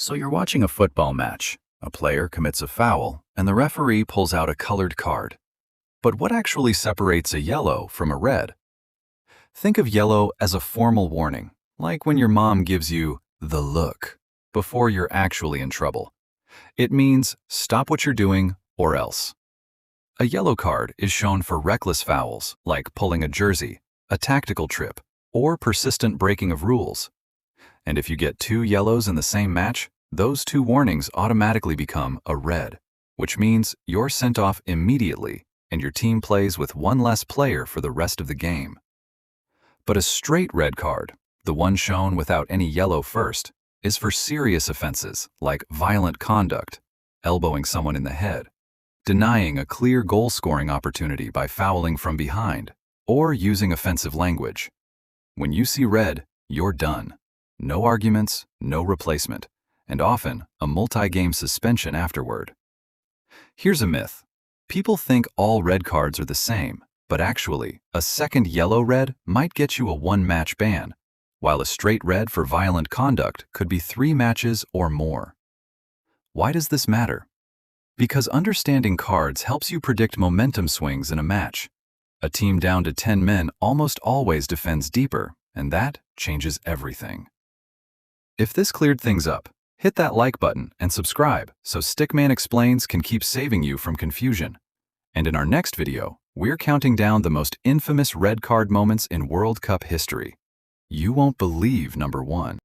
So you're watching a football match. A player commits a foul, and the referee pulls out a colored card. But what actually separates a yellow from a red? Think of yellow as a formal warning, like when your mom gives you the look before you're actually in trouble. It means stop what you're doing or else. A yellow card is shown for reckless fouls, like pulling a jersey, a tactical trip, or persistent breaking of rules. And if you get 2 yellows in the same match, those 2 warnings automatically become a red, which means you're sent off immediately and your team plays with 1 less player for the rest of the game. But a straight red card, the one shown without any yellow first, is for serious offenses like violent conduct, elbowing someone in the head, denying a clear goal-scoring opportunity by fouling from behind, or using offensive language. When you see red, you're done. No arguments, no replacement, and often a multi-game suspension afterward. Here's a myth. People think all red cards are the same, but actually, a second yellow red might get you a 1-match ban, while a straight red for violent conduct could be 3 matches or more. Why does this matter? Because understanding cards helps you predict momentum swings in a match. A team down to 10 men almost always defends deeper, and that changes everything. If this cleared things up, hit that like button and subscribe so Stickman Explains can keep saving you from confusion. And in our next video, we're counting down the most infamous red card moments in World Cup history. You won't believe number 1.